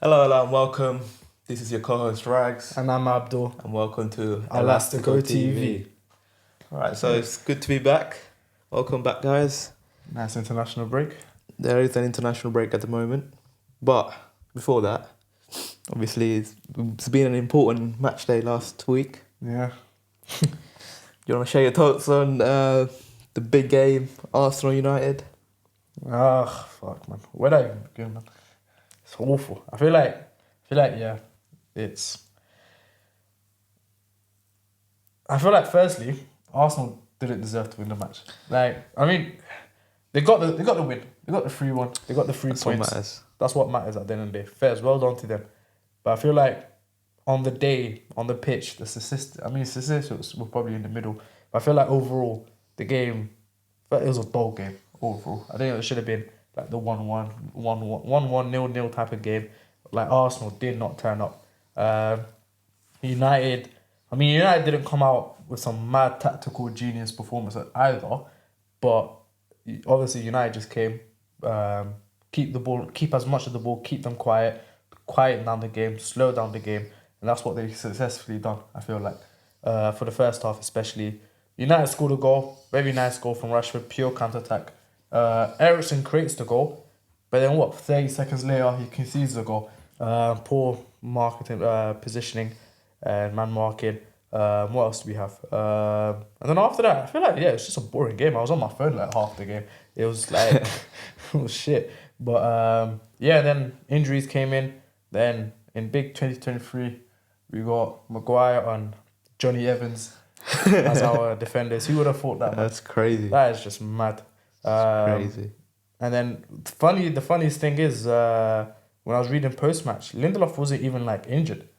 Hello, and welcome. This is your co-host Rags, And I'm Abdul. and welcome to Elastico TV. Alright, so it's good to be back. Welcome back, guys. Nice international break. There is an international break at the moment, but before that, obviously it's been an important match day last week. Yeah. You want to share your thoughts on the big game, Arsenal United? Fuck, man. Where'd I even begin, man? It's awful. I feel like, yeah, I feel like, firstly, Arsenal didn't deserve to win the match. Like, I mean, they got the win. They got the 3-1. They got the 3 That's points. what matters. That's what matters at the end of the day. Fair, well done to them. But I feel like on the day, on the pitch, statistics were probably in the middle. But I feel like overall, the game, it was a dull game overall. I think it should have been like the 1-1, 0-0 type of game. Like Arsenal did not turn up. United didn't come out with some mad tactical genius performance either. But obviously United just came, keep the ball, keep as much of the ball, keep them quiet down the game, slow down the game. And that's what they successfully done, I feel like. For the first half especially. United scored a goal, very nice goal from Rashford, pure counter-attack. Eriksen creates the goal, but then 30 seconds later he concedes the goal. Poor marketing, positioning and man marking. What else do we have? And then after that, I feel like, it's just a boring game. I was on my phone like half the game. It was like, it was shit. But then injuries came in. Then in big 2023, we got Maguire and Johnny Evans as our defenders. Who would have thought that, man? That's crazy. That is just mad. Crazy. And then the funniest thing is, when I was reading post-match, Lindelof wasn't even like injured.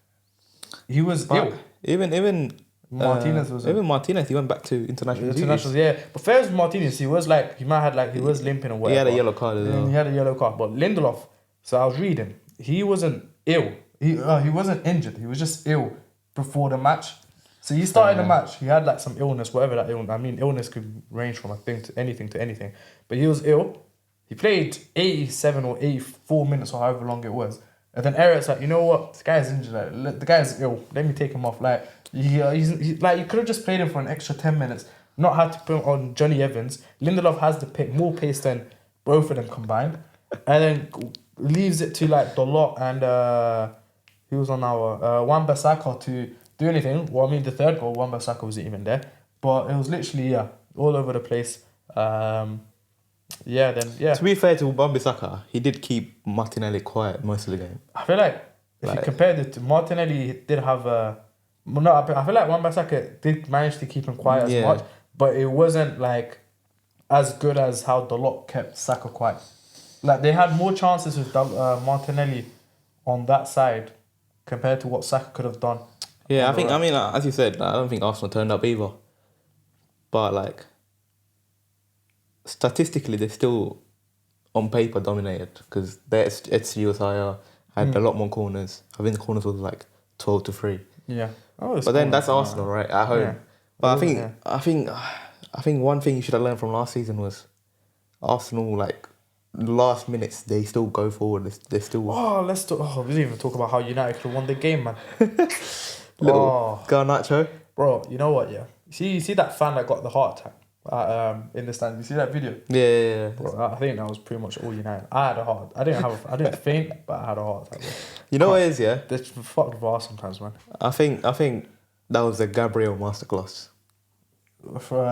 He was ill. Even Martinez was even Martinez. He went back to international duties. yeah. But fair as Martinez, he was limping or whatever. He had a yellow card as well. He had a yellow card. But Lindelof, so I was reading, he wasn't ill. He wasn't injured. He was just ill before the match. So he started the match. He had like some illness, whatever that illness. I mean, illness could range from a thing to anything. But he was ill. He played 87 or 84 minutes or however long it was. And then Eric's like, you know what? This guy's injured. Like, the guy's ill. Let me take him off. Like, he's like, you could have just played him for an extra 10 minutes. Not had to put on Johnny Evans. Lindelof has more pace than both of them combined. And then leaves it to like Dalot and who was on our Wan-Bissaka to do anything. Well, I mean, the third goal, Wan-Bissaka wasn't even there. But it was literally, all over the place. To be fair to Wan-Bissaka, he did keep Martinelli quiet most of the game. I feel like if you compared it to Martinelli, did have a... No, I feel like Wan-Bissaka did manage to keep him quiet as much, but it wasn't like as good as how Dalot kept Saka quiet. Like, they had more chances with Martinelli on that side compared to what Saka could have done. Yeah, as you said, I don't think Arsenal turned up either. But, like, statistically, they're still, on paper, dominated. Because their USIR had a lot more corners. I think the corners was, like, 12-3. Yeah. But then that's Arsenal, right? At home. Yeah. But I think one thing you should have learned from last season was Arsenal, like, last minutes, they still go forward. They still... we didn't even talk about how United could have won the game, man. Garnacho. Bro, you know what, You see that fan that got the heart attack in the stand? You see that video? Yeah. Bro, I think that was pretty much all United. I didn't faint, but I had a heart attack. Bro. You know what it is, yeah? They're fucked VAR sometimes, man. I think that was a Gabriel masterclass. For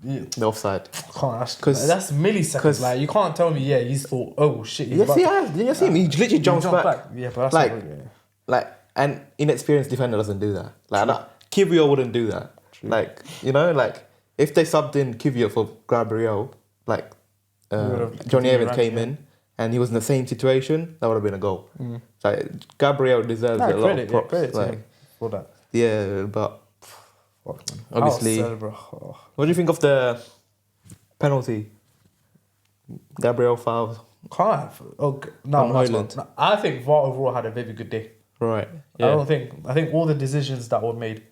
the offside. That's milliseconds. Like, you can't tell me, he's thought, oh shit. You see him? He literally jumps back. Yeah, but that's like, an inexperienced defender doesn't do that. Like that, Kiwior wouldn't do that. True. Like, if they subbed in Kiwior for Gabriel, like Johnny Evans came in and he was in the same situation, that would have been a goal. Like, Gabriel deserves a lot of props. Credit to him for that. Yeah, but fuck, man. Obviously, what do you think of the penalty? Gabriel foul. I think VAR overall had a very good day. Right. Yeah. I think all the decisions that were made,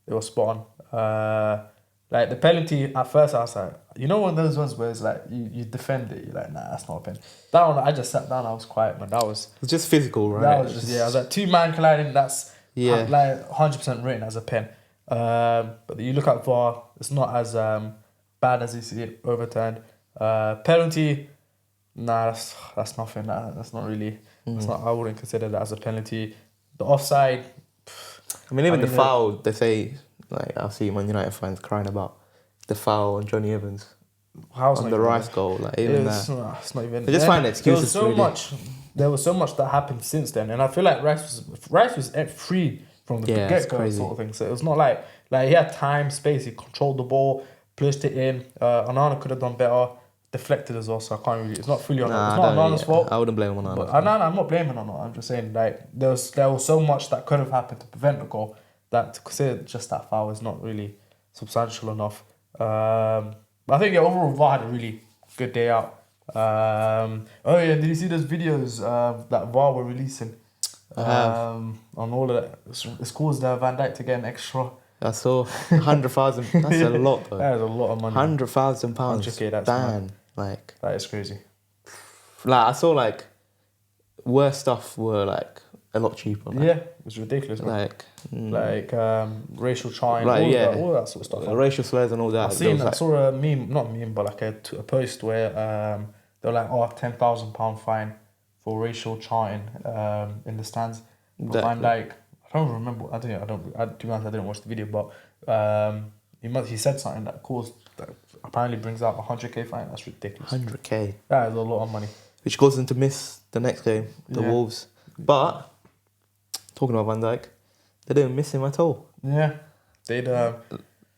they were spot on. Like the penalty at first, I was like, you know, one of those ones where it's like you defend it, you're like, nah, that's not a pen. That one, I just sat down, I was quiet, man. It's just physical, right? That was just I was like 2-man colliding. That's Yeah. like 100% written as a pen. But you look at VAR, it's not as bad as you see it overturned. Penalty, nah, that's nothing. That's not really. That's not. I wouldn't consider that as a penalty. The offside. I mean, even the foul, they say, like, I've seen Man United fans crying about the foul on Johnny Evans on the Rice goal. Like, even that. It's not even. They just find excuses. There was so much that happened since then, and I feel like Rice was free from the get-go sort of thing. So it was not like he had time, space. He controlled the ball, pushed it in. Onana could have done better. Deflected as well, so I can't really. It's not fully on. It's not Onana's fault. I wouldn't blame Onana. I'm not blaming Onana. I'm just saying, like, there was so much that could have happened to prevent the goal that to consider just that foul is not really substantial enough. But I think overall VAR had a really good day out. Did you see those videos that VAR were releasing on all of that? It's caused Van Dijk to get an extra. I saw 100,000. That's a lot, though. That is a lot of money. £100,000. 100K, that's damn. Like, that is crazy. Like, I saw like worse stuff were like a lot cheaper. Man. Yeah, it was ridiculous. Man. Like racial charming, all that sort of stuff. Racial slurs and all that. I saw a meme, not a meme, but like a post where they were like, £10,000 fine for racial chanting in the stands. I'm like, I don't remember. To be honest, I didn't watch the video, but he said something that apparently brings out 100K fine. That's ridiculous. 100K. That is a lot of money. Which caused them to miss the next game, the Wolves. But talking about Van Dijk, they didn't miss him at all. Yeah, they'd.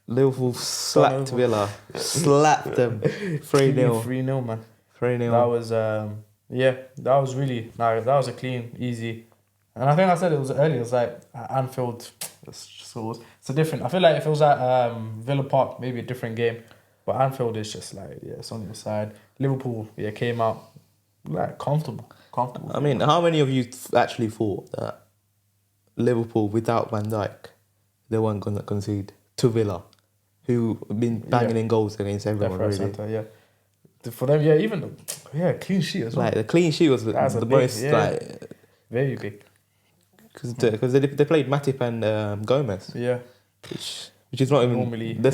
Liverpool slapped Villa, slapped them 3-0. 3-0, man. 3-0. That was that was really that was a clean, easy. And I think I said it was earlier. It was like at Anfield. It's a different. I feel like if it was at Villa Park, maybe a different game. But Anfield is just like it's on your side. Liverpool came out like comfortable. I mean, how many of you actually thought that Liverpool without Van Dijk, they weren't gonna concede to Villa, who have been banging in goals against everyone really? Center, for them, even clean sheet as well. Like the clean sheet was the most like very big. Because they played Matip and Gomez. Yeah. Which is not even normally the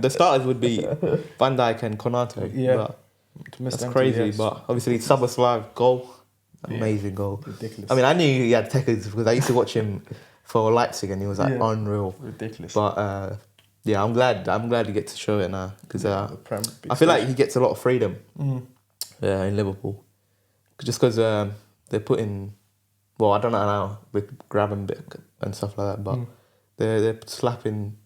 starters would be Van Dijk and Konaté. Yeah. That's crazy. But obviously Szoboszlai goal. Amazing goal. Ridiculous. I mean, I knew he had techers because I used to watch him for Leipzig and he was like unreal. Ridiculous. But I'm glad he gets to show it now because I feel like he gets a lot of freedom. In Liverpool, just because they're putting. Well, I don't know now with Gravenberch and stuff like that, but they're slapping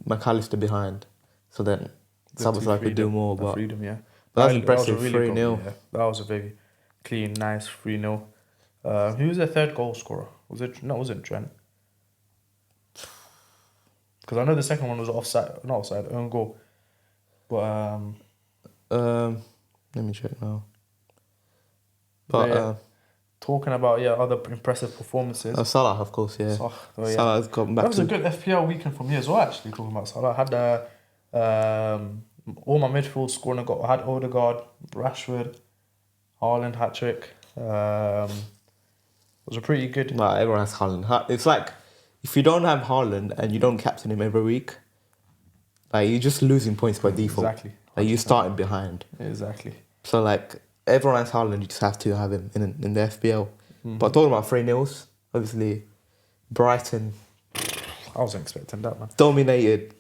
McAllister behind, so then Szoboszlai could do more. But freedom, yeah. But that's impressive. 3-0. Yeah. That was a very clean, nice 3-0. Who was the third goal scorer? Was it Trent? Because I know the second one was not offside, own goal. But let me check now. But talking about other impressive performances. Salah, of course, yeah. Salah's gotten back. That was a good FPL weekend for me as well. Actually, talking about Salah, I had all my midfield scoring. I had Odegaard, Rashford, Haaland hat-trick. It was a pretty good. Nah, everyone has Haaland. It's like if you don't have Haaland and you don't captain him every week, like you're just losing points by default. Exactly. Like you're starting behind. Exactly. So like everyone has Haaland, you just have to have him in the FPL. But talking about 3-0, obviously Brighton. I wasn't expecting that, man. Dominated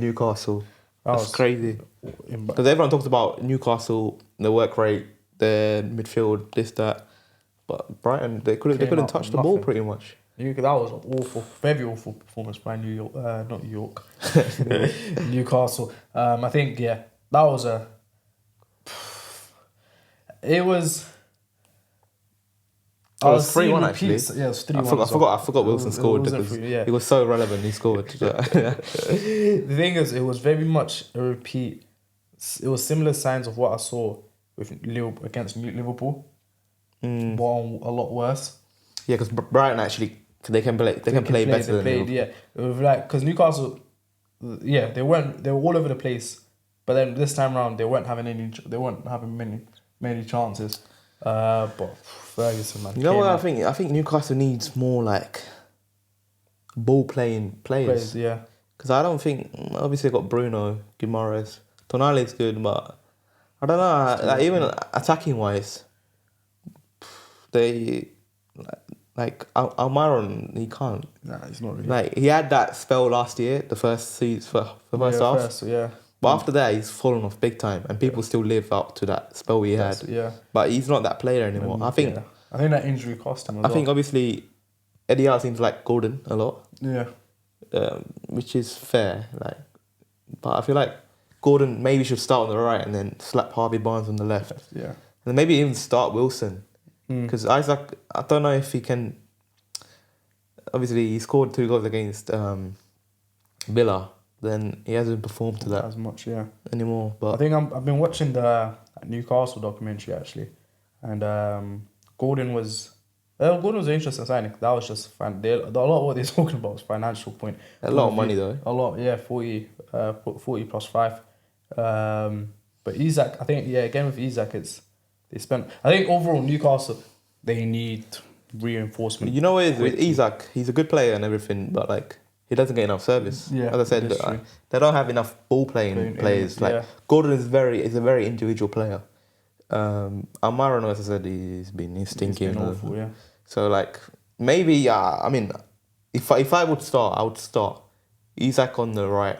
Newcastle. That's crazy. Because everyone talks about Newcastle, the work rate, their midfield, this, that. But Brighton, they couldn't touch the ball pretty much. That was an awful, very awful performance by Newcastle. I think, that was it was 3-1 actually. Yeah, it was 3-1. I forgot Wilson scored because he was so relevant. He scored. The thing is, it was very much a repeat. It was similar signs of what I saw with against Liverpool, but a lot worse. Yeah, because Brighton actually they can play better than Liverpool. Yeah, like because Newcastle yeah, they were all over the place. But then this time around, they weren't having many chances. But Ferguson, man. You know what I think? I think Newcastle needs more like ball playing players. Yeah. Because I don't think, obviously, they've got Bruno, Guimaraes. Tonali's good, but I don't know. Like, even attacking wise, they like Almiron, he can't. Nah, he's not really. Like, he had that spell last year, the first season, the first half. Yeah. But after that, he's fallen off big time, and people still live up to that spell he had. Yeah. But he's not that player anymore. I think that injury cost him. I think obviously Eddie Howe seems like Gordon a lot. Yeah. Which is fair, like, but I feel like Gordon maybe should start on the right and then slap Harvey Barnes on the left. Yeah. And then maybe even start Wilson. Because Isaac, I don't know if he can. Obviously, he scored 2 goals against Villa. Then he hasn't performed to that as much, anymore. But I think I've been watching the Newcastle documentary actually, and Gordon was an interesting signing. That was just a lot of what they're talking about was financial point. A lot of money though. A lot, 40 plus 5. But Isak, I think, again with Isak, they spent. I think overall Newcastle, they need reinforcement. You know what it is with Isak? He's a good player and everything, but like he doesn't get enough service. Yeah, as I said, they don't have enough ball playing players. Like Gordon is a very individual player. Almiron, as I said, he's stinking. He's been awful, yeah. So like maybe I mean, if I would start, I would start Isak on the right,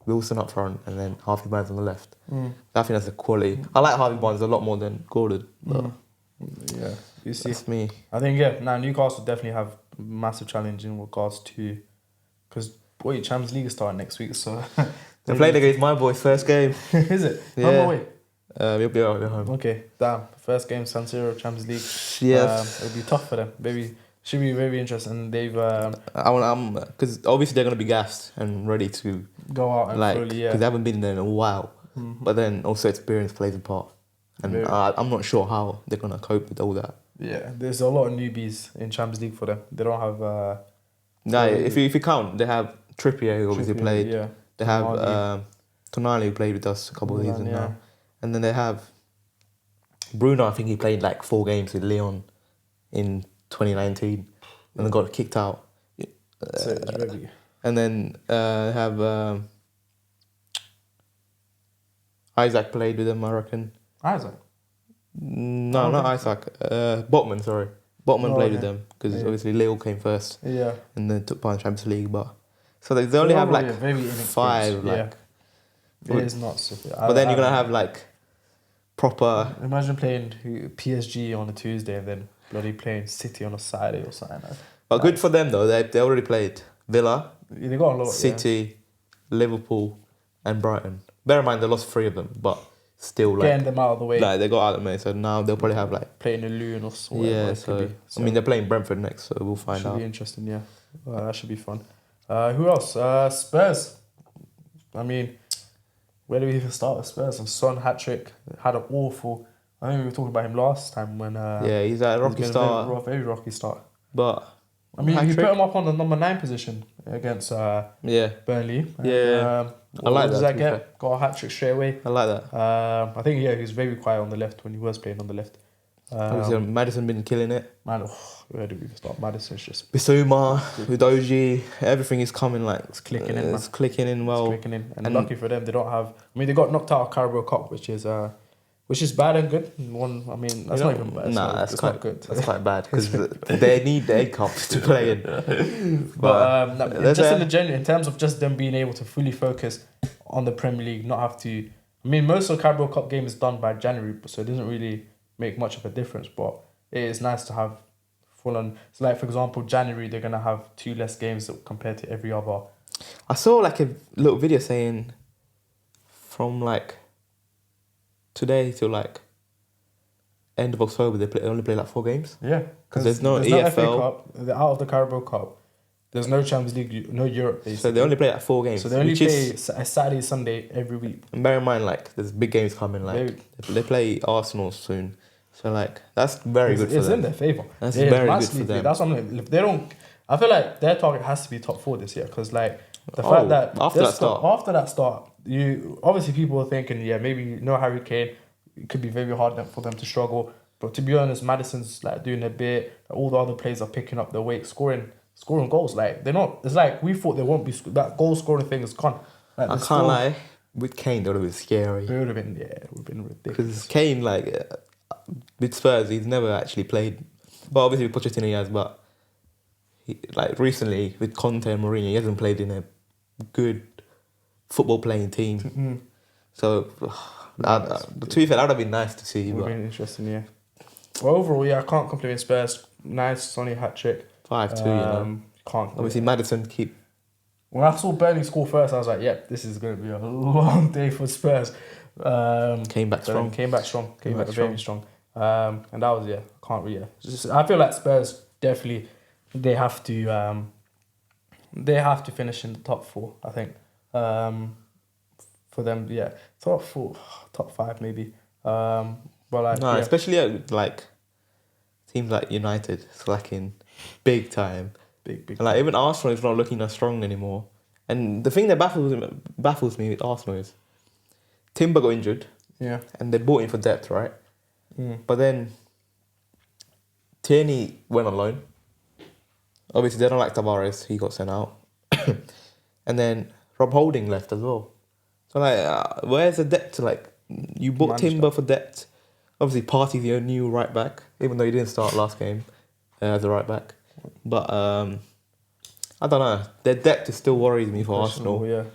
Wilson up front, and then Harvey Barnes on the left. I think that's the quality. I like Harvey Barnes a lot more than Gordon. But yeah, you see, that's me. I think now Newcastle definitely have a massive challenge in regards to, because Champions League is starting next week, so They played against my boys first game. Is it? Yeah. Home or away? We'll be at home. Okay, damn. First game, San Siro, Champions League. Yes. It'll be tough for them. Maybe should be very interesting. They've I'm because obviously they're gonna be gassed and ready to go out and like fully, because they haven't been there in a while. But then also experience plays a part, and I'm not sure how they're gonna cope with all that. Yeah, there's a lot of newbies in Champions League for them. They don't have. No, if you count, they have Trippier who obviously played. Yeah. They have Tonali who played with us a couple of seasons now, and then they have Bruno. I think he played like 4 games with Lyon in 2019, and then got kicked out. So it's really... And then have Isaac played with them, I reckon. Isaac? No, not Isaac. Botman, sorry. Botman played with them because obviously Lille came first. Yeah. And then took part in Champions League, but so they only have like 5. Like, it is not super. But then you're gonna have like proper. Imagine playing PSG on a Tuesday and then bloody playing City on a Saturday or something. But good for them though. They already played Villa, they got a lot. City, Liverpool, and Brighton. Bear in mind they lost 3 of them, but still like getting them out of the way. Like they got out of the way, so now they'll probably have like playing a Lyon or so. Yeah, so I mean they're playing Brentford next, so we'll find out. Should be interesting, yeah. That should be fun. Who else? Spurs. I mean, where do we even start with Spurs? And Son hat-trick had an awful. I think we were talking about him last time when. He's at a rocky start. Very rocky start. But I mean, we put him up on the number 9 position against Burnley. And, I like that. Does that get? Got a hat-trick straight away. I like that. I think he was very quiet on the left when he was playing on the left. Maddison been killing it. Man, where do we start? Madison's just Bissouma, Udoji, everything is coming like it's clicking in. It's clicking in well. It's clicking in, and lucky for them, they don't have. I mean, they got knocked out of Carabao Cup, which is bad and good. I mean, that's not even bad. That's quite good. That's quite bad because they need the egg cups to play in. But just in terms of just them being able to fully focus on the Premier League, not have to. I mean, most of the Carabao Cup game is done by January, so it doesn't really make much of a difference. But it is nice to have full on. So, like for example, January they're gonna have 2 less games compared to every other. I saw like a little video saying from like today till like end of October they only play like 4 games. Yeah, because there's no EFL. FA Cup, they're out of the Carabao Cup. There's no Champions League, no Europe. Basically. So they only play like 4 games. So they only play a Saturday, Sunday every week. And bear in mind, like there's big games coming. Like they play Arsenal soon. So like that's very good for them. It's in their favour. That's very good for them. That's what I'm like, if they don't. I feel like their target has to be top 4 this year because like The fact that after that start, you obviously people were thinking, yeah, maybe Harry Kane, it could be very hard for them to struggle. But to be honest, Madison's like doing a bit. All the other players are picking up their weight, scoring goals. Like they're not. It's like we thought they won't be. That goal scoring thing is gone. Like, I can't lie. With Kane, that would have been scary. It would have been ridiculous. Because Kane, like with Spurs, he's never actually played. But obviously with Pochettino, he has. But like recently with Conte and Mourinho, he hasn't played in a good football playing team. Mm-hmm. So, to be fair, that would have been nice to see. It would have been interesting, yeah. Well, overall, yeah, I can't complain. Spurs, nice, Sonny hat trick. 5-2, you know. Can't. Obviously, Maddison keep. When I saw Burnley score first, I was like, "Yep, this is going to be a long day for Spurs." Came back strong. Came back very strong. And that was can't really. I feel like Spurs definitely they have to finish in the top 4. I think for them, top 4, top 5 maybe. But like especially at, like teams like United slacking big time. Big. And like even Arsenal is not looking as strong anymore. And the thing that baffles me with Arsenal is Timber got injured. Yeah. And they bought him for depth, right? Mm. But then Tierney went on loan. Obviously they don't like Tavares, he got sent out. And then Rob Holding left as well. So like where's the depth? Like you bought Timber for depth. Obviously Partey's your new right back, even though he didn't start last game as a right back. But I don't know. Their depth still worries me for Arsenal. Yeah.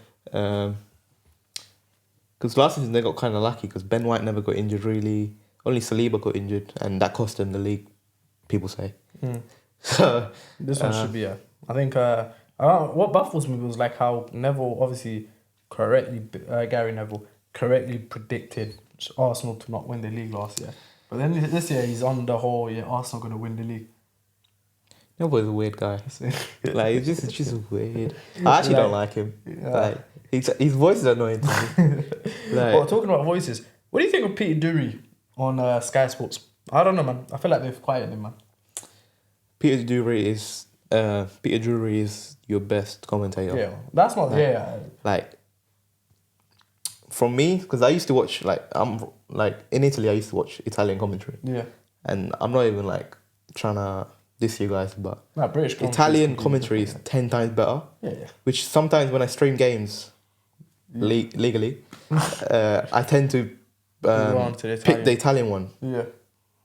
Because last season they got kind of lucky because Ben White never got injured really. Only Saliba got injured, and that cost them the league. People say. Mm. So this one should be I think what baffles me was like how Neville obviously Gary Neville correctly predicted Arsenal to not win the league last year. But then this year he's on the whole Arsenal going to win the league. Nobody's a weird guy. Like it's just weird. I actually don't like him. Yeah. Like his voice is annoying to me. Well, talking about voices, what do you think of Peter Drury on Sky Sports? I don't know, man. I feel like they've quieted him, man. Peter Drury is your best commentator. Yeah, that's not like from me, because I used to watch in Italy I used to watch Italian commentary. Yeah. And I'm not even like trying to diss you guys, but British Italian commentary is 10 times better. Yeah. Which sometimes when I stream games legally, I tend to pick the Italian one. Yeah.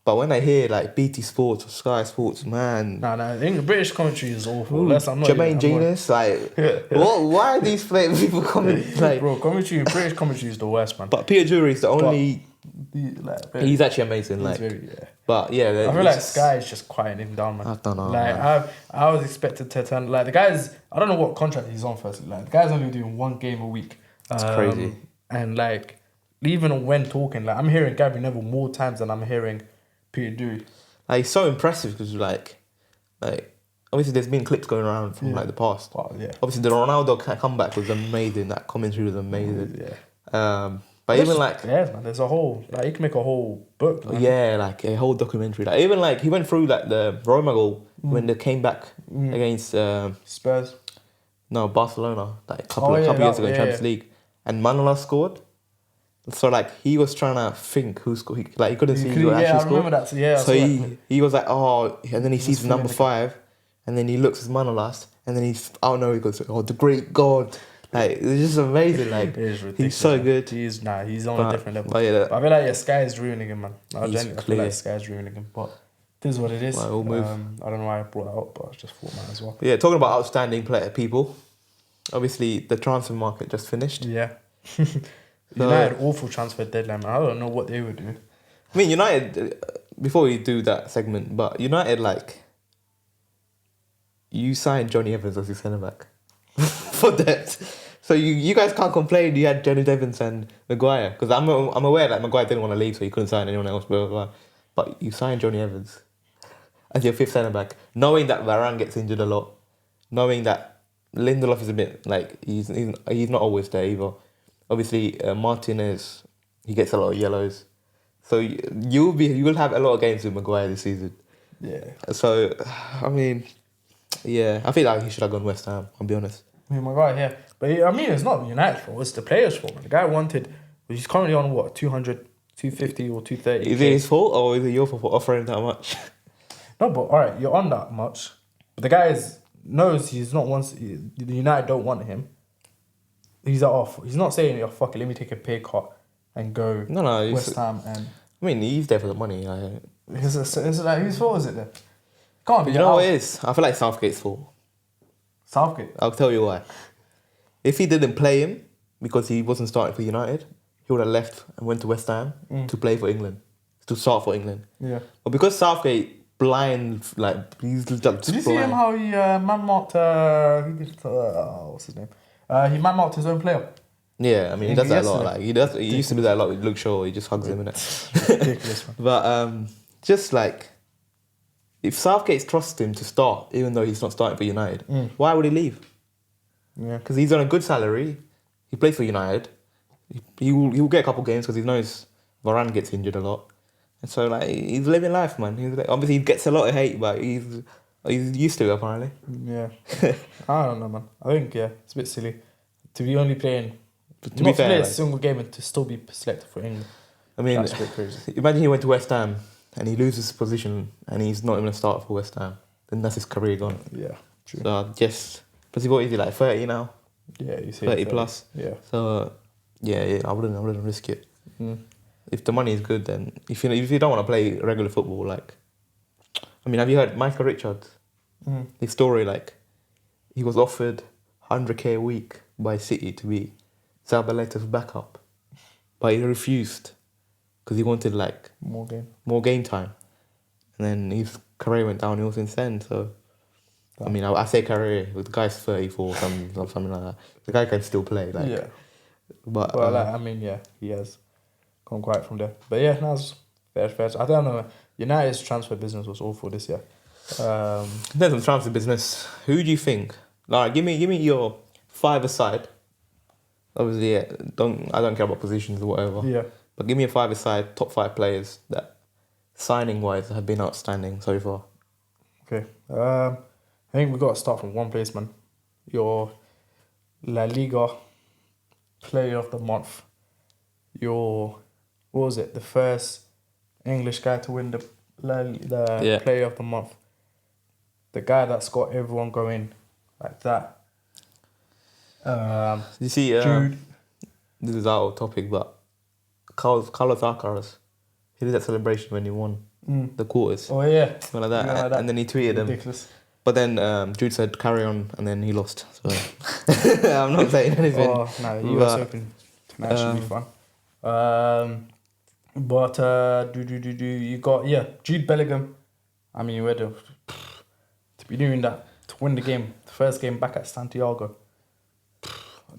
But when I hear like BT Sports or Sky Sports, man. I think the British commentary is awful. Jermaine Genius, why are these people coming? Like, bro, British commentary is the worst, man. But Peter Drury is the only. He's actually amazing. But yeah, I feel like Sky is just quieting him down, man. I don't know. Like I was expected to turn like the guy's. I don't know what contract he's on. Firstly, like the guy's only doing 1 game a week. It's crazy. And like even when talking, like I'm hearing Gary Neville more times than I'm hearing Peter Drury. Like he's so impressive because like obviously there's been clips going around from like the past. Obviously the Ronaldo comeback was amazing. That commentary was amazing. But even like man, there's a whole you can make a whole book. Man. Yeah, like a whole documentary. Like even like he went through like the Roma goal when they came back against Spurs. No, Barcelona. Like a couple years ago in Champions League, and Manolas scored. So like he was trying to think who scored. He couldn't see who actually scored. I remember that. So he was like, and then he sees number 5, and then he looks at Manolas, and then he goes, the great God. Like it's just amazing. Like he's so good. He's on a different level. But I feel like Sky is ruining him, man. I feel like Sky is ruining him, but this is what it is. I don't know why I brought that up, but I just thought that as well. Yeah, talking about outstanding people. Obviously, the transfer market just finished. Yeah. United awful transfer deadline, man. I don't know what they would do. I mean, United. Before we do that segment, but United you signed Johnny Evans as your centre back for depth. So you guys can't complain. You had Johnny Evans and Maguire because I'm aware that Maguire didn't want to leave, so you couldn't sign anyone else. Blah, blah, blah. But you signed Johnny Evans as your 5th centre back, knowing that Varane gets injured a lot, knowing that Lindelof is a bit he's not always there either. Obviously, Martinez, he gets a lot of yellows. So you will have a lot of games with Maguire this season. Yeah. So, I mean, yeah, I feel like he should have gone West Ham, I'll be honest. my guy here. But I mean, it's not United's fault. It's the players' fault. Man. The guy wanted. He's currently on what 200, 250 or 230. Is it his fault or is it your fault for offering that much? No, but all right, you're on that much. But the guy knows he's not once. The United don't want him. He's off. He's not saying, "Oh fuck it, let me take a pay cut and go No, West Ham." And I mean, he's there for the money. Like, is it like whose fault is it then? Can't be. you know what it is? I feel like Southgate's fault. Southgate. I'll tell you why. If he didn't play him because he wasn't starting for United, he would have left and went to West Ham to play for England, to start for England. Yeah. But because Southgate blind, like he's just Did you see him how he man-marked? What's his name? He man-marked his own player. Yeah, I mean he does that a lot. Yesterday. Like he used to do that a lot with Luke Shaw. He just hugs him in it. Ridiculous, man. But just like if Southgate trusts him to start, even though he's not starting for United, why would he leave? Yeah. Because he's on a good salary. He plays for United. He will get a couple games because he knows Varane gets injured a lot, and so like he's living life, man. He's like, obviously he gets a lot of hate, but he's used to it apparently. Yeah. I don't know, man. I think it's a bit silly to be only playing. To Not be to fair, play a like, single game and to still be selected for England. I mean, That's a bit crazy. imagine he went to West Ham and he loses his position and he's not even a starter for West Ham. Then that's his career gone. Yeah, true. So I guess, plus what is he like 30 now? Yeah, you see. 30 plus. Yeah. So yeah, I wouldn't risk it. If the money is good, then if you don't want to play regular football, like, I mean, have you heard Michael Richards? His story, like, he was offered 100k a week by City to be Zabaleta's backup, but he refused because he wanted like more game time, and then his career went downhill since then. So, I mean, I say career, the guy's 34, something like that. The guy can still play, like. Yeah. But Well, I mean, he has come quite from there. But yeah, that's fair. I don't know. United's transfer business was awful this year. in terms of transfer business, who do you think? Like, give me your five-a-side. Obviously, I don't care about positions or whatever. Yeah. But give me a five-a-side, top 5 players that, signing-wise, have been outstanding so far. Okay. I think we've got to start from one place, man. Your La Liga Player of the Month. What was it? The first English guy to win the Player of the Month. The guy that's got everyone going like that. You see, Jude. This is out of topic, but Carlos Alcaraz, he did that celebration when he won the quarters. Oh yeah. Something like that. Yeah, and then he tweeted him. Ridiculous. But then Jude said carry on, and then he lost. So I'm not saying anything. Oh no, the US Open can actually be fun. But you got Jude Bellingham. I mean, to be doing that, to win the game, the first game back at Santiago.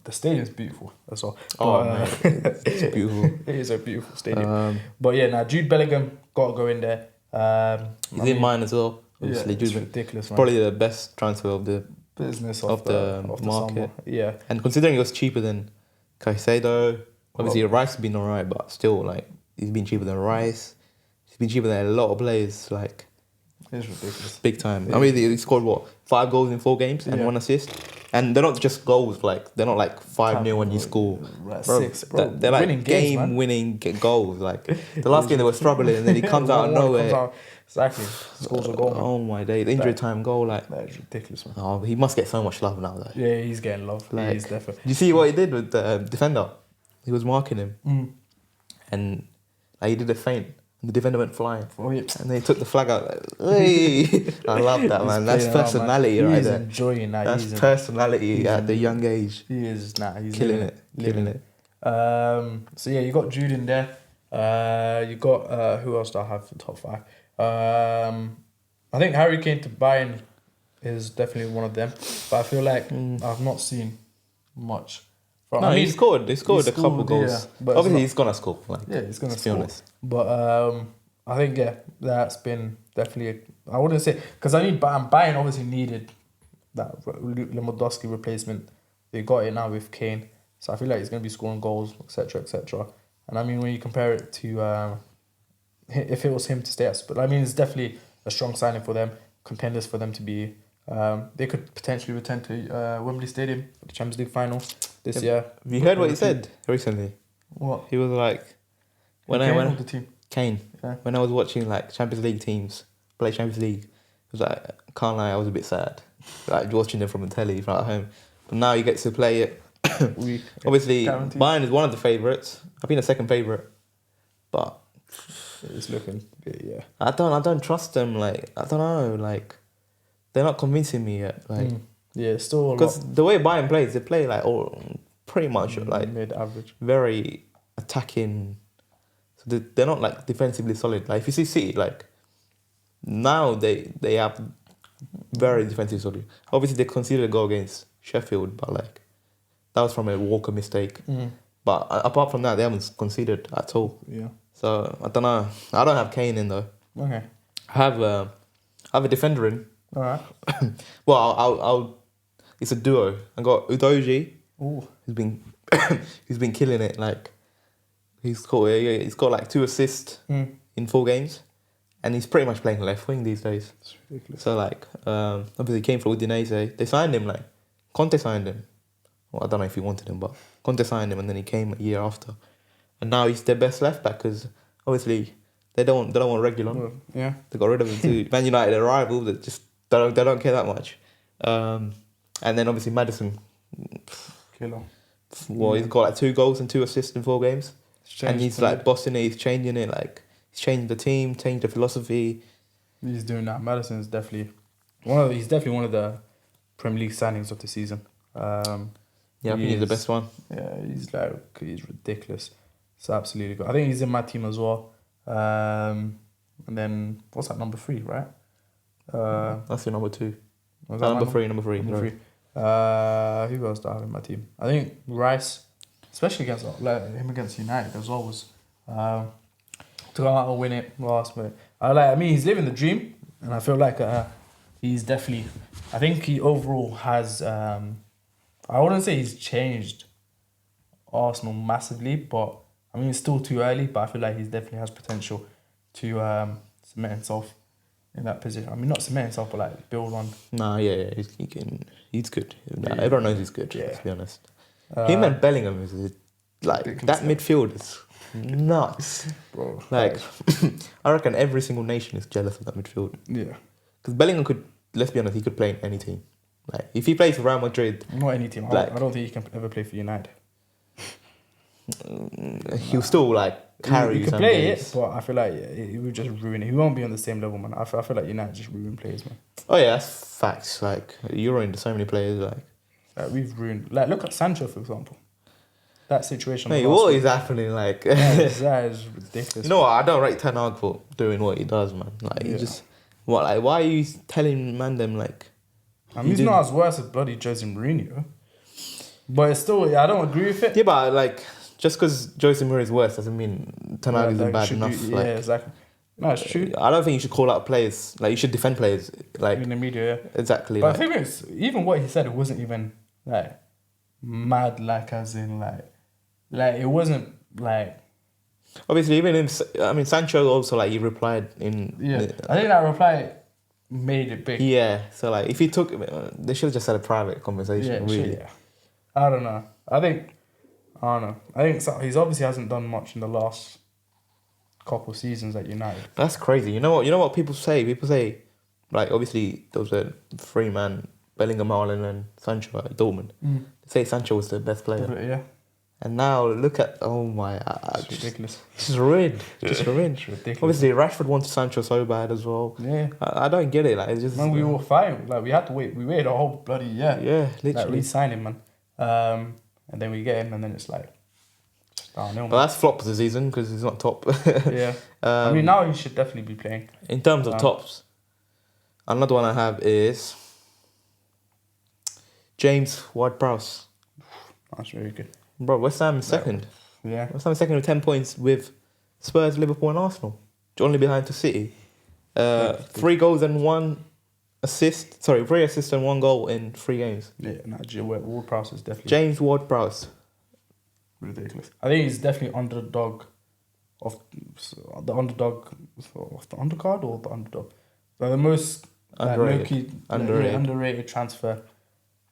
The stadium's beautiful. That's all. Man, it's beautiful. It is a beautiful stadium. But yeah, now Jude Bellingham got to go in there. He's in mine as well. Obviously, it's ridiculous, man. Probably the best transfer of the business of the market. summer. Yeah, and considering it was cheaper than Caicedo, obviously Rice has been alright, but still, like, he's been cheaper than Rice. He's been cheaper than a lot of players. Like, it's ridiculous. Big time. I mean, he scored 5 goals in 4 games and 1 assist. And they're not just goals, like, they're not like 5-0 when you score. Right, Bro, 6, bro. They're like game-winning goals. Like, the last game they were struggling, and then he comes out of nowhere. Exactly. Scores a goal. Oh my day, the injury time goal, like. That is ridiculous, man. Oh, he must get so much love now, though. Yeah, he's getting love. Like, He's definitely. Did you see what he did with the defender? He was marking him. And like, he did a feint. And the defender went flying. Oh, yeah. And they took the flag out. Like, hey! I love that, man. That's personality right there. He's enjoying that. That's personality at the young age. He is. He's Killing it. So yeah, you got Jude in there. You got who else do I have for top 5? I think Harry Kane to Bayern is definitely one of them. But I feel like I've not seen much. No, he scored. He scored a couple goals. Yeah, but obviously, he's gonna score. Like, yeah, he's gonna score. Be honest. But I think that's been definitely. I wouldn't say because Bayern obviously needed that Lewandowski replacement. They got it now with Kane, so I feel like he's gonna be scoring goals, etc., etc. And I mean, when you compare it to if it was him to stay at, but I mean, it's definitely a strong signing for them, contenders for them to be They could potentially return to Wembley Stadium for the Champions League final this year. Have you heard what he said recently? What? He was like, when the team. Kane, Yeah. when I was watching like Champions League teams play Champions League, it was like, can't lie, I was a bit sad, like watching them from the telly right at home. But now you get to play it. Obviously, Guaranteed. Bayern is one of the favourites. I've been a second favourite, but It's looking, yeah. I don't trust them. Like, I don't know. Like, they're not convincing me yet. Like, Yeah, still a because lot the way Bayern plays, they play like all pretty much like mid-average. very attacking. So they're not like defensively solid. Like if you see City, like now they have very defensive solid. Obviously they conceded a goal against Sheffield, but like that was from a Walker mistake. But apart from that, they haven't conceded at all. Yeah. So I don't know. I don't have Kane in though. Okay. I have a defender in. All right. Well, I'll it's a duo. I got Udoji. Ooh. Who's been killing it. Like he's got like 2 assists in 4 games, and he's pretty much playing left wing these days. It's ridiculous. So like obviously he came from Udinese. They signed him, like Conte signed him. Well, I don't know if he wanted him, but Conte signed him, and then he came a year after, and now he's their best left back because obviously they don't want Regulon. Yeah. They got rid of him to Man United, their rival. That just they don't care that much. And then obviously Maddison. Killer. Well, he's got like 2 goals and 2 assists in 4 games, and he's like bossing it. He's changing it. Like he's changing the team, changing the philosophy. He's doing that. Madison's definitely one of the Premier League signings of the season. Yeah, I think he's the best one. Yeah, he's ridiculous. It's absolutely good. I think he's in my team as well. And then what's that, number 3, right? That's your number 2. Was that Number my 3. Number Sorry. 3. Who else do I have in my team? I think Rice, especially against him against United as well, was to go out and win it last minute. I mean, he's living the dream, and I feel like he's definitely. I think he overall has. I wouldn't say he's changed Arsenal massively, but I mean it's still too early. But I feel like he definitely has potential to cement himself in that position. I mean, not cement himself, but like build one. Nah, yeah, he's good. Nah, everyone knows he's good. Yeah. Let's be honest. Him and Bellingham is like that midfield is nuts, Bro. Like I reckon every single nation is jealous of that midfield. Yeah. Because Bellingham could, let's be honest, he could play in any team. Like if he plays for Real Madrid, Not any team. Like- I don't think he can ever play for United. he'll still like carry He you can some play days. it, but I feel like he would just ruin it. He won't be on the same level, man. I feel like United just ruin players, man. Oh yeah, that's facts. Like you're into so many players. Like We've ruined. Like, look at Sancho, for example. That situation. mate, last what week. is happening? Like That is ridiculous. you know what? I don't rate Ten Hag for doing what he does, man. Like he Yeah. just why are you telling man them like? I mean, he's not as worse as bloody Jose Mourinho. But it's still, I don't agree with it. Yeah, but like just because Jose Mourinho is worse doesn't mean Ten Hag isn't bad enough. Like, yeah, exactly. No, it's true. I don't think you should call out players. Like you should defend players. Like In the media, yeah. exactly. But Like, the thing is, even what he said, it wasn't even like mad, like as in like it wasn't like. obviously, even in Sancho also like he replied in. Yeah, I think that reply made it big. Yeah, so like if he took, they should have just had a private conversation. Yeah, really. shit, yeah. I don't know. I think he's obviously hasn't done much in the last couple of seasons at United. That's crazy. You know what people say? People say, like obviously there was a 3-man Bellingham, Haaland, and Sancho at Dortmund. They say Sancho was the best player, Yeah, and now look at it's ridiculous. It's just ruined. Just ruined. It's ridiculous. Obviously Rashford wanted Sancho so bad as well. Yeah. I don't get it. Like it's just Man, we were fine. Like we had to wait. We waited a whole bloody year. yeah, Like literally. re-sign him, man. And then we get him, and then it's like downhill. But that's flop of the season because he's not top. Yeah. I mean, now he should definitely be playing. In terms of tops, another one I have is James Ward-Prowse. That's very good. Bro, West Ham is second. Yeah. West Ham is second with 10 points with Spurs, Liverpool and Arsenal. Only behind to City. 3 goals and 1 assist. Sorry, 3 assists and 1 goal in 3 games. Yeah. No, Ward-Prowse is definitely James Ward-Prowse. ridiculous. I think he's definitely underdog of the underdog of the undercard or the underdog. Like the most Underrated transfer.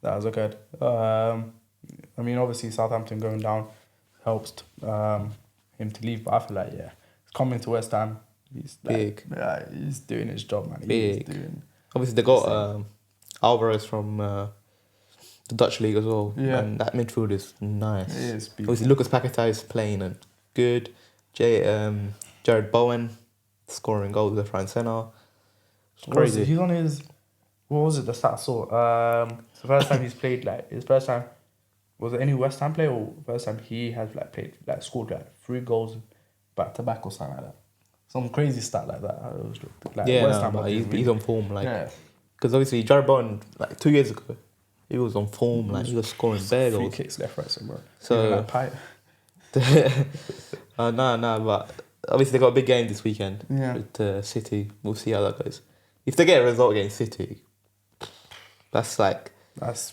That was good. I mean, obviously Southampton going down helps him to leave, but I feel like he's coming to West Ham. He's big. He's doing his job, man. Big. Obviously they got Alvarez from the Dutch league as well. Yeah. And that midfield is nice. It is beautiful. Obviously Lucas Paquetá is playing and good. Jared Bowen scoring goals left, right, and centre. It's crazy. He's on his. What was it? The stat I saw. It's the first time he's played his first time. Was it any West has player or first time he has played scored 3 goals back to back or something like that? Some crazy stat like that. He's on form because obviously Jared Bowen 2 years ago he was on form he was scoring bare goals. Free kicks left, right, somewhere. So but obviously they got a big game this weekend with City. We'll see how that goes. If they get a result against City,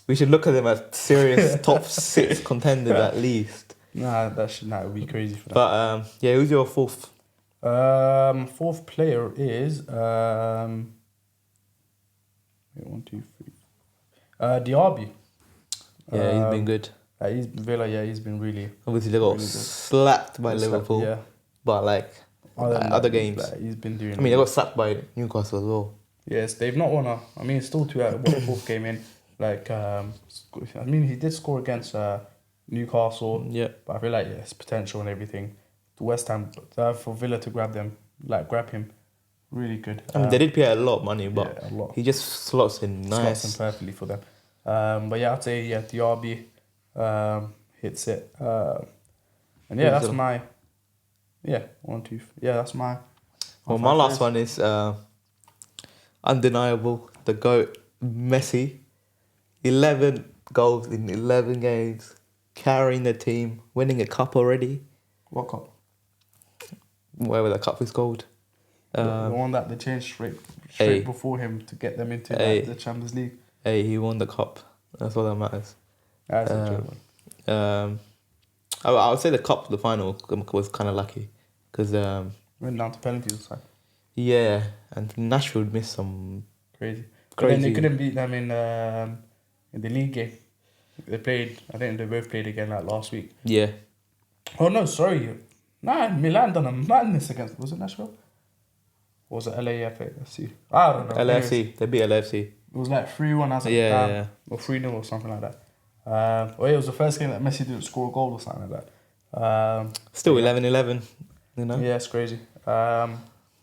we should look at them as serious top 6 contenders at least. That would be crazy for them. But who's your fourth? Fourth player is 1, 2, 3. Diaby. He's been good. He's been really. Obviously they got really slapped by Liverpool. Yeah. But other games, he's been doing. I mean, they got slapped by Newcastle as well. Yes, they've not won it's still 2 out of the 4th game in. He did score against Newcastle. Yeah. But I feel it's potential and everything. The West Ham, for Villa to grab him, really good. They did pay a lot of money, but a lot. He just slots in nice. Slots in perfectly for them. I'd say Diaby hits it. That's my. 1, 2. That's my. Well, my last one is undeniable. The GOAT, Messi. 11 goals in 11 games, carrying the team, winning a cup already. What cup? Whatever the cup is called. The one that they changed straight before him to get them into the Champions League. He won the cup. That's all that matters. That's a good one. I would say the cup, the final, was kind of lucky because went down to penalties. Like. Yeah, and Nashville missed some crazy. But then they couldn't beat them in the league game. They played. I think they both played again last week. Yeah. Oh no, sorry. Milan done a madness against. Was it Nashville? Or was it LAFC? I don't know. LAFC. Anyways, they beat LAFC. It was 3-1 as or 3-0 or something like that. It was the first game that Messi didn't score a goal or something like that. Still 11-11, you know? Yeah, it's crazy. Come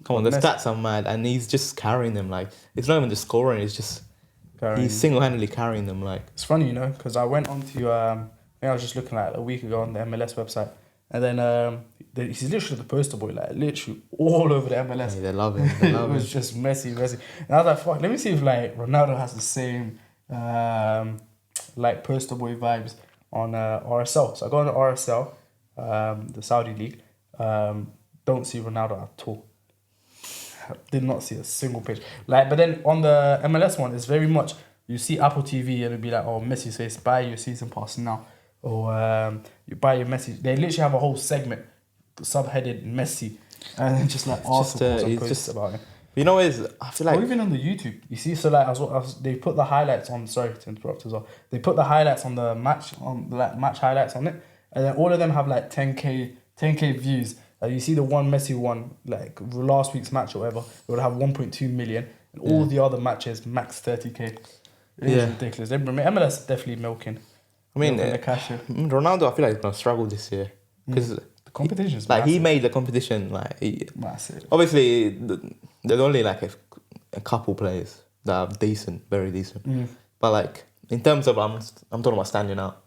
on, the stats are mad, and he's just carrying them. It's not even just scoring; it's just he's single-handedly carrying them. It's funny, because I went on to I was just looking a week ago on the MLS website, and then he's literally the poster boy, literally all over the MLS. Yeah, they love him. It was just Messi. And I was like, fuck, let me see if Ronaldo has the same poster boy vibes on RSL. So I go on to RSL, the Saudi league. Don't see Ronaldo at all. Did not see a single page. But then on the MLS one, it's very much you see Apple TV and it'll be Messi says buy your season pass now, or you buy your Messi. They literally have a whole segment subheaded Messi, and then just articles and posts about him. You know, I feel like, or even on the YouTube, you see. So they put the highlights on. Sorry to interrupt as well. They put the highlights on the match match highlights on it, and then all of them have 10k views. You see the one Messi one, last week's match or whatever, it would have 1.2 million, and all the other matches max 30k. It's ridiculous. MLS definitely milking. I mean, the cash here. Ronaldo, I feel like he's gonna struggle this year because the competition is he made the competition massive. Obviously, there's only a couple players that are decent, very decent. But in terms of I'm talking about standing out.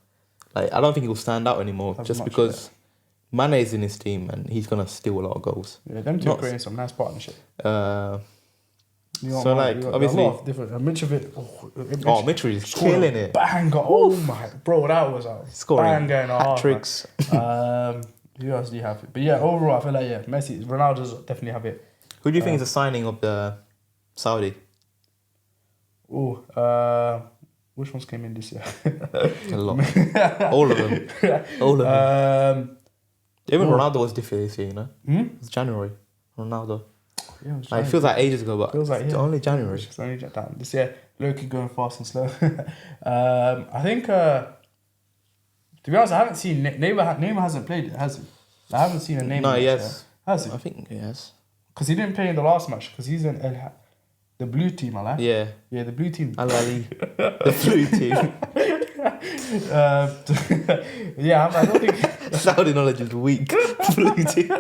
I don't think he'll stand out anymore just because Mane is in his team and he's gonna steal a lot of goals. Yeah, them two are creating some nice partnership. Obviously, a lot of different. Mitrovic. Mitrovic is killing it. Banger! Oh my, bro, that was a scoring banger and a half. Hat-tricks. Who else do you have? But overall, I feel like Messi, Ronaldo's definitely have it. Who do you think is the signing of the Saudi? Which ones came in this year? A lot. All of them. Even Ronaldo was different this year, you know? It's January. Ronaldo. Like, it feels like ages ago, but feels like it's only January. It's only January. This year, low-key going fast and slow. I think, to be honest, I haven't seen Neymar hasn't played it, has he? I haven't seen a Neymar match. Yes. Has he? I think he has. Because he didn't play in the last match. Because he's in the blue team, I like. Yeah. Yeah, the blue team. Al Ali. The blue team. Yeah, I don't think. Saudi knowledge is weak. Blue team.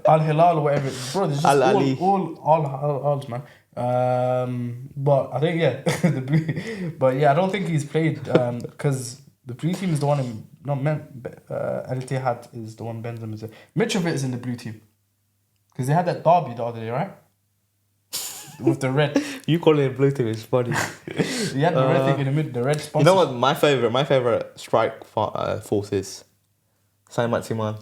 Al Hilal or whatever, bro. There's just Al Ali. all man. But I think the blue. But yeah, I don't think he's played because the blue team is the one in Al Ittihad is the one Benzema is. Mitrovic is in the blue team because they had that derby the other day, right? With the red. You calling it blue team is funny. You had the red thing in the middle, the red sponsor. You know what? My favorite strike force is Saint Maximan,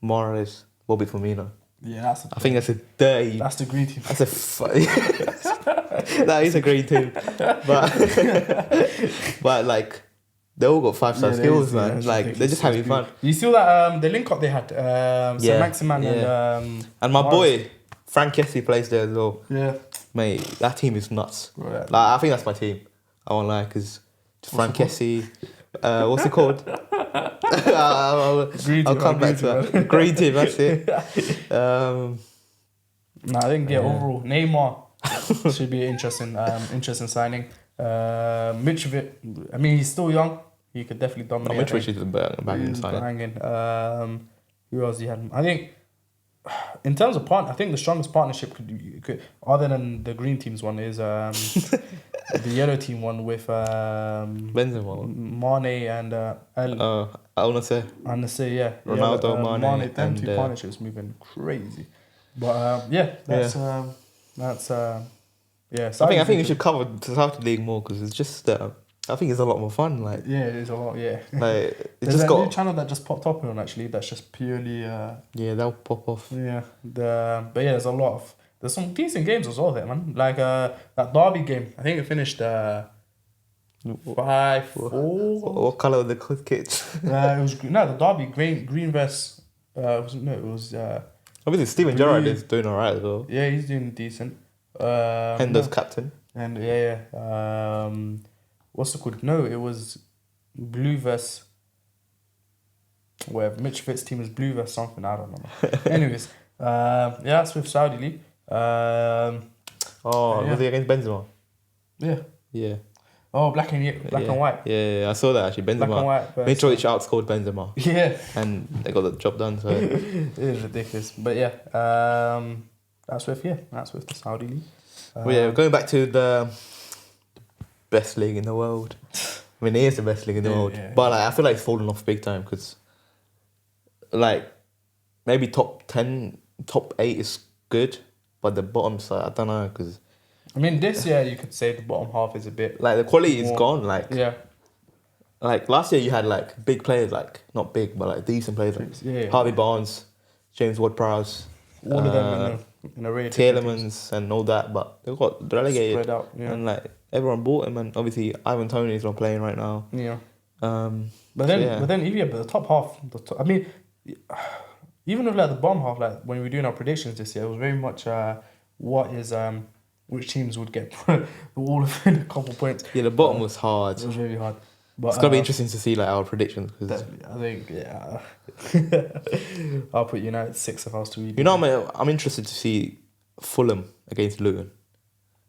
Morales, Bobby Firmino. Yeah, I think that's a dirty. That's the green team. That's a that is a green team, but like they all got 5-star skills, man. Like they're just having fun. You saw that the link up they had, Saint Maximan and my boy Frank Kessie plays there as well. Yeah, mate, that team is nuts. Right. Like I think that's my team. I won't lie, because Frank Kessie, what's it called? I'll come back to that. Green team, that's it. I think overall Neymar should be an interesting signing. Mitrovic, I mean he's still young. He could definitely dominate. Mitrovic is a banging signing. Who else he had? I think in terms of I think the strongest partnership could other than the green team's one is the yellow team one with Benzema, Mane and Al Nassr, yeah, Ronaldo, Mane, them and two partnerships moving crazy. But that's I think we should cover the Saudi League more because it's just I think it's a lot more fun. Like it is a lot. Yeah, like there's just got new channel that just popped up on actually. That's just purely that'll pop off. Yeah, there's a lot of some decent games as well there, man. Like that derby game. I think it finished 5-4. What colour were the kits? It was the derby green vest. It was obviously Steven Gerrard is doing alright as well. Yeah, he's doing decent. Hender's captain. And what's it called? No, it was blue vest. Whatever. Mitrovic's team is blue vest something. I don't know. Anyways, that's with Saudi League. Was he against Benzema? Yeah. Yeah. Oh, black and white. Yeah, I saw that actually. Benzema. Black and white. Mitrovic outscored Benzema. Yeah. And they got the job done. So it is ridiculous. But that's with the Saudi League. Going back to the best league in the world. I mean, it is the best league in the world. Yeah. But like, I feel like it's fallen off big time because like maybe top 10, top 8 is good, but the bottom side, I don't know because. I mean, this year you could say the bottom half is a bit like the quality is gone. Like like last year you had like big players, like not big but like decent players, like Harvey Barnes, James Ward-Prowse, all of them in a raid. Tielemans and all that, but they got relegated. Spread out, and like everyone bought him, and obviously Ivan Toney is not playing right now. Yeah. But then the top half. I mean, even with like the bottom half, like when we were doing our predictions this year, it was very much which teams would get all of a couple points. Yeah, the bottom was hard. It was really hard. But it's gonna be interesting to see like our predictions. Cause definitely, I think I'll put United 6 if I was to read. You know, I'm interested to see Fulham against Luton.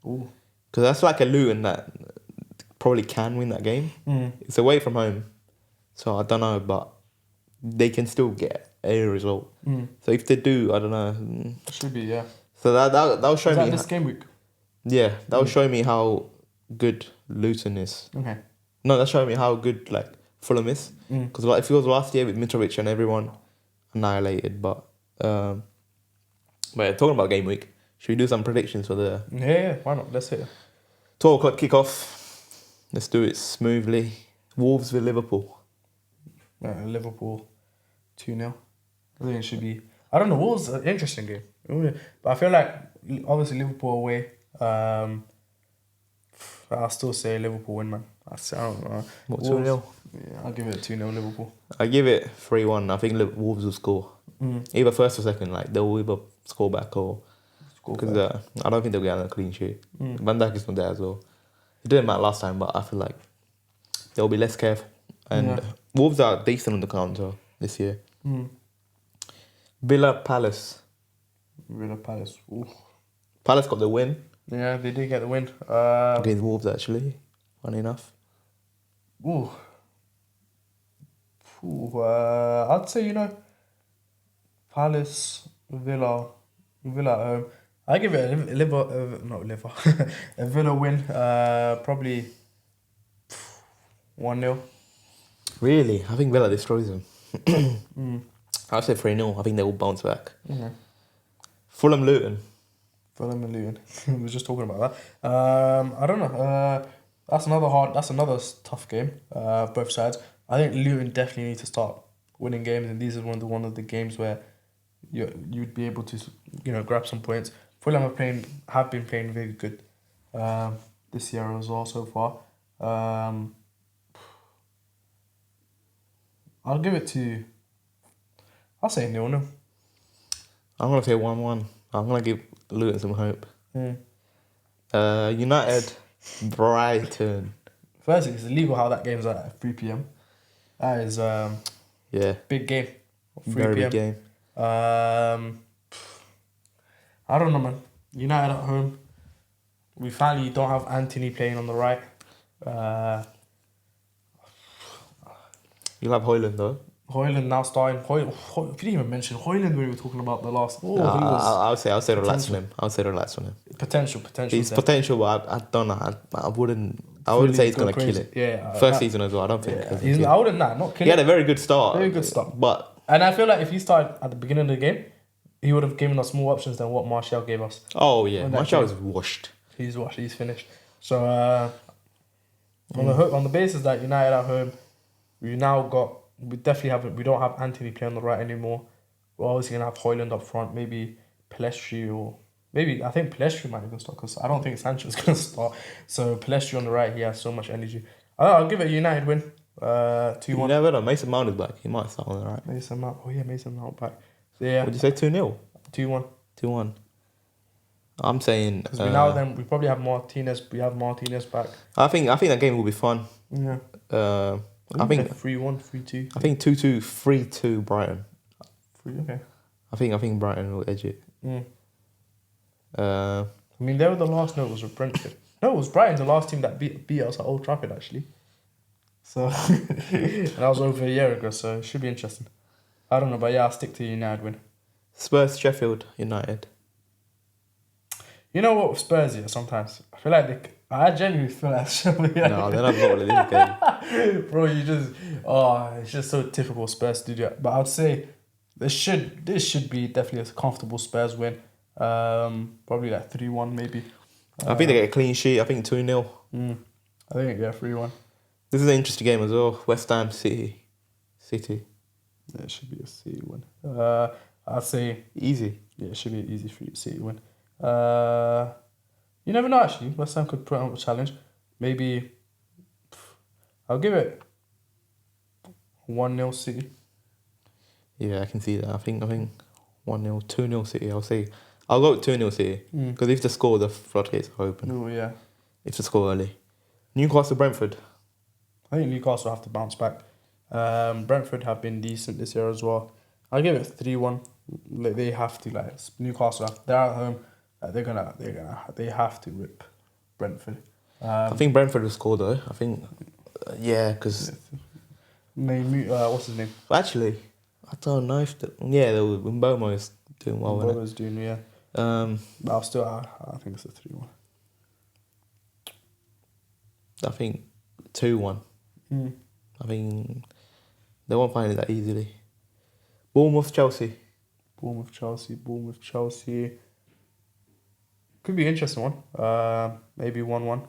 Because that's like a Luton that probably can win that game. It's away from home, so I don't know, but they can still get a result. So if they do, I don't know. It should be, yeah. So that'll show me. This game week? Yeah, that'll show me how good Luton is. Okay. No, that's showing me how good like Fulham is. Because like, if it was last year with Mitrovic and everyone annihilated, but talking about game week, should we do some predictions for the? Yeah, why not? Let's hit it. 12 o'clock kickoff. Let's do it smoothly. Wolves with Liverpool. Liverpool 2-0. I think it should be. I don't know. Wolves an interesting game, but I feel like obviously Liverpool away. I'll still say Liverpool win, man. I don't know. What, 2-0? Yeah, I'll give it 2-0 Liverpool. I give it 3-1. I think Wolves will score. Either first or second. Like they'll either score back or because I don't think they'll get a clean sheet. Van Dijk is not there as well. It didn't matter last time, but I feel like they'll be less careful. And Wolves are decent on the counter this year. Villa Palace. Ooh. Palace got the win. Yeah, they did get the win. Against Wolves, actually. Funny enough. I'd say, Palace, Villa at home. I give it a a Villa win. Probably 1-0. Really? I think Villa destroys them. I'd say 3-0. I think they will bounce back. Fulham Luton. Fulham and Luton. We were just talking about that. I don't know. That's another tough game. Both sides. I think Luton definitely need to start winning games, and these are one of the games where you'd be able to grab some points. Fulham have been playing very good this year as well so far. I'll give it to. I'll say 0-0. I'm gonna say 1-1. I'm gonna give Luton some hope. United, Brighton. Firstly, it's illegal how that game's at 3 p.m. That is big game. 3 Very p.m. big game. I don't know, man. United at home. We finally don't have Anthony playing on the right. You'll have Højlund though. Højlund now starting. We didn't even mention Højlund when we were talking about the last. I'll say relax on him. Potential. He's potential, but I don't know. I wouldn't say he's gonna kill it. Yeah. First season as well. I don't think. I wouldn't not kill it. He had a very good start. And I feel like if he started at the beginning of the game, he would have given us more options than what Martial gave us. Oh yeah, Martial is washed. He's washed. He's finished. So on the basis that United at home, we don't have Anthony playing on the right anymore. We're obviously gonna have Højlund up front, maybe Pelestri I think Pelestri might even start because I don't think Sancho's gonna start. So Pelestri on the right, he has so much energy. I'll give it a United win. 2-1. You never know. Mason Mount is back. He might start on the right. Mason Mount back. So yeah. Would you say 2-0? 2-1. 2-1. I'm saying because we probably have Martinez. We have Martinez back. I think that game will be fun. Yeah. I think 3-1, 3-2. I think 2-2, 3-2 Brighton. Okay. I think Brighton will edge it. I mean, they were the last. No, it was with Brentford. No, it was Brighton, the last team that beat us at Old Trafford actually. So and that was over a year ago. So it should be interesting. I don't know, but yeah, I'll stick to United win. Spurs, Sheffield United. You know what, with Spurs here sometimes I feel like I genuinely feel like Sheffield United. No, they're not going to this game. Bro, it's just so typical Spurs to do it. But I'd say this should be definitely a comfortable Spurs win. Probably like 3-1 maybe. I think they get a clean sheet. I think 2-0. I think 3-1. This is an interesting game as well. West Ham City. Yeah, it should be a City win. I'd say easy. Yeah, it should be an easy City win. You never know actually. West Ham could put on a challenge. Maybe I'll give it 1-0 City. Yeah, I can see that. I think 1-0, 2-0 City. I'll go with 2-0 City because if they score, the floodgates are open. Oh yeah. If they score early. Newcastle Brentford. I think Newcastle have to bounce back. Brentford have been decent this year as well. I'll give it 3-1. They have to Newcastle. They're at home. They have to rip Brentford. I think Brentford will score though. I think, because what's his name? Actually, I don't know if Mbomo is doing well. Mbomo's doing but I think it's a 3-1. I think 2-1. I think they won't find it that easily. Bournemouth Chelsea. Could be an interesting one. Maybe 1-1.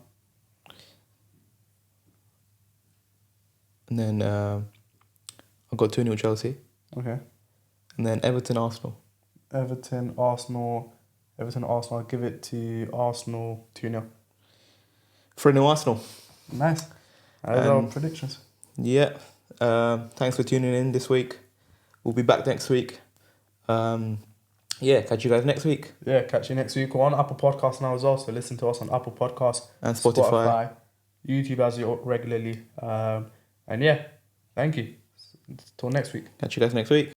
And then I've got 2-0 Chelsea. Okay. And then Everton Arsenal. Everton Arsenal. I'll give it to Arsenal 2-0. for a new Arsenal. Nice. Those are our predictions. Yeah. Thanks for tuning in this week. We'll be back next week. Catch you guys next week. Yeah, catch you next week. We're on Apple Podcasts now as well, so listen to us on Apple Podcasts. And Spotify. YouTube as you regularly. And yeah, thank you. Till next week. Catch you guys next week.